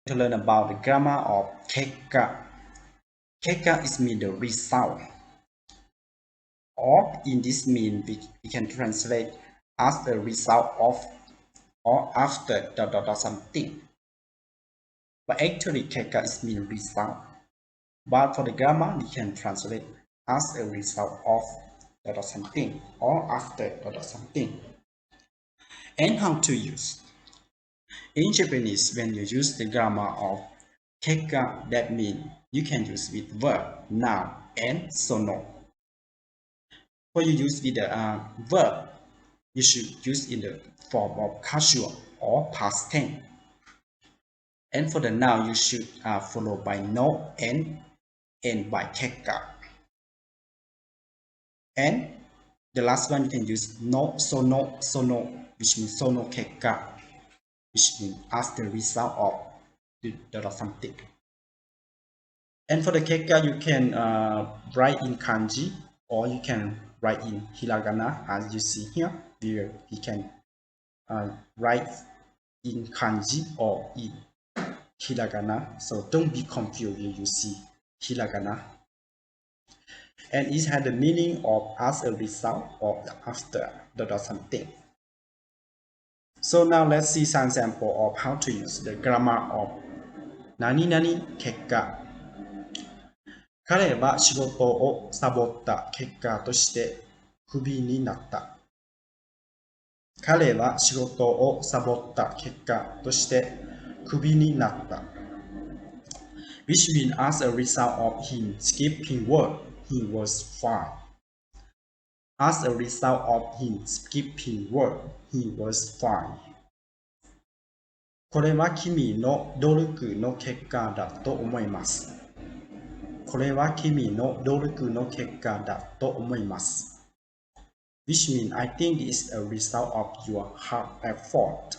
to learn about the grammar of KEKKA. KEKKA is mean the result, or in this mean we can translate as a result of or after something. But actually KEKKA is mean result. But for the grammar we can translate as a result of something or after something. And how to use? In Japanese, when you use the grammar of KEKKA, that means you can use with verb, noun, and sono. When you use with the verb, you should use in the form of casual or past tense. And for the noun, you should follow by no and end by KEKKA. And the last one you can use no, sono, which means sono KEKKA, which means as the result of the something. And for the KEKKA, you can write in kanji or you can write in hiragana, as you see here. Here you can write in kanji or in hiragana. So don't be confused if you see hiragana. And it has the meaning of as a result or after something. So now let's see some example of how to use the grammar of nani nani KEKKA. 彼は仕事をサボった結果としてクビになった。彼は仕事をサボった結果としてクビになった。Which means as a result of him skipping work, he was fired. As a result of him skipping work, he was fired. これは君の努力の結果だと思います。これは君の努力の結果だと思います。Which means I think it is a result of your hard effort.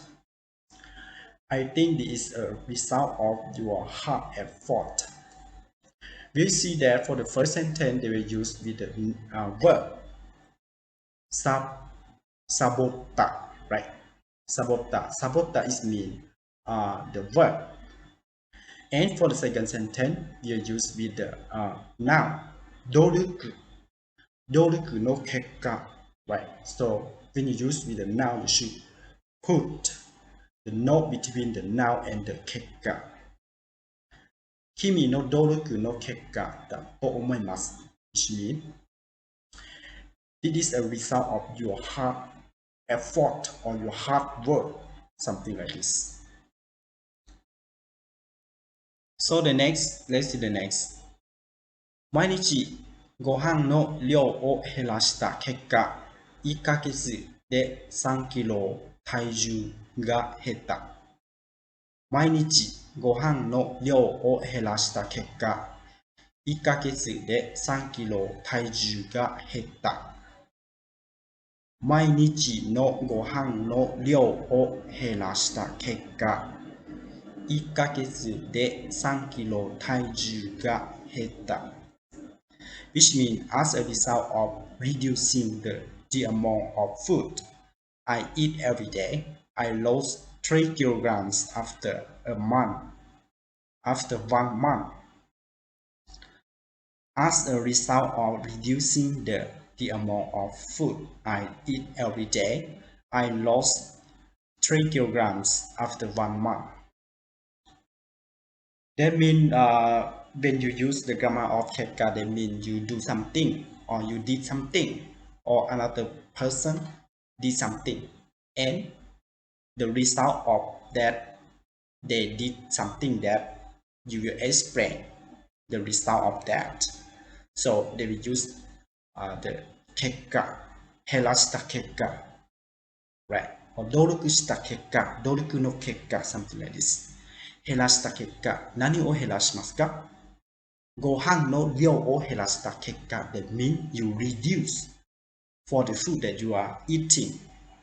I think it is a result of your hard effort. We see that for the first sentence they will use with the verb sabota, right? Sabota is mean the verb. And for the second sentence, we use with the noun, doruku no kekka, right? So when you use with the noun, you should put the no between the noun and the kekka. Kimi no doruku no kekka da to omoimasu, which means it is a result of your hard effort or your hard work, something like this. So let's see the next. 毎日ご飯の量を減らした結果、1ヶ月で3キロ体重が減った。毎日ご飯の量を減らした結果、1ヶ月で3キロ体重が減った。毎日のご飯の量を減らした結果、1ヶ月で3キロ体重が減った。Which means as a result of reducing the amount of food I eat every day, I lost 3 kilograms after 1 month. As a result of reducing the amount of food I eat every day, I lost 3 kilograms after 1 month. That means when you use the grammar of KEKKA, that means you do something or you did something or another person did something, and the result of that they did something that you will explain the result of that. So they will use the KEKKA, 減らした結果, right? Or 努力した結果、努力の結果, something like this. 減らした結果、何を減らしますか？ご飯の量を減らした結果 that means you reduce for the food that you are eating.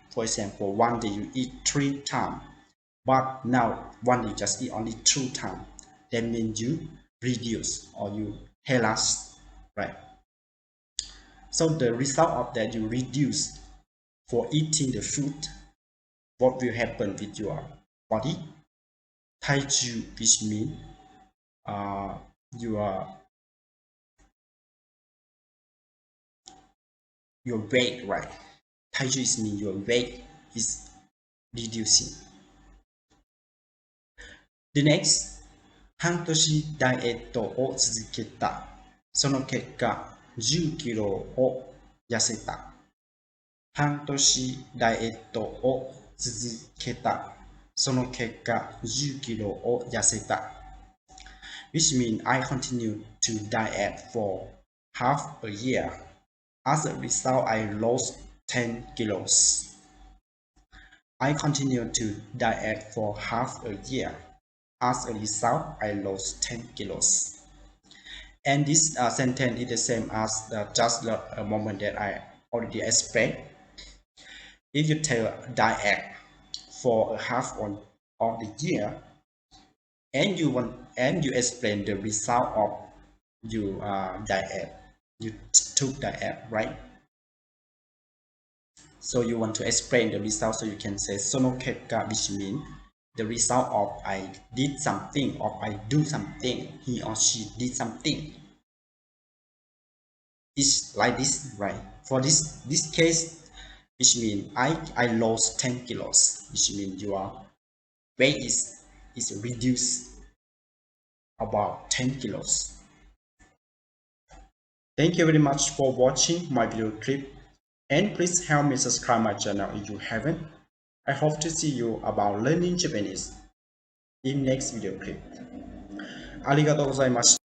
For example, one day you eat 3 times, but now one day you just eat only 2 times. That means you reduce or you 減らす, right? So the result of that you reduce for eating the food, what will happen with your body? taiju, which means your weight, right? Taiju is mean your weight is reducing. The next, 半年ダイエットを続けた。その結果、10キロを痩せた。半年ダイエットを続けた。その結果、10キロを痩せた。Which means I continue to diet for half a year. As a result, I lost 10 kilos. I continue to diet for half a year. As a result, I lost 10 kilos. And this sentence is the same as just the moment that I already explained. If you take a diet for a half of the year, and you explain the result of your diet, you took diet, right? So you want to explain the result, so you can say sono KEKKA, which means the result of I did something or I do something, he or she did something. It's like this, right? For this case, which means I lost 10 kilos, which means your weight is reduced about 10 kilos. Thank you very much for watching my video clip, and please help me subscribe my channel if you haven't. I hope to see you about learning Japanese in next video clip. ありがとうございました。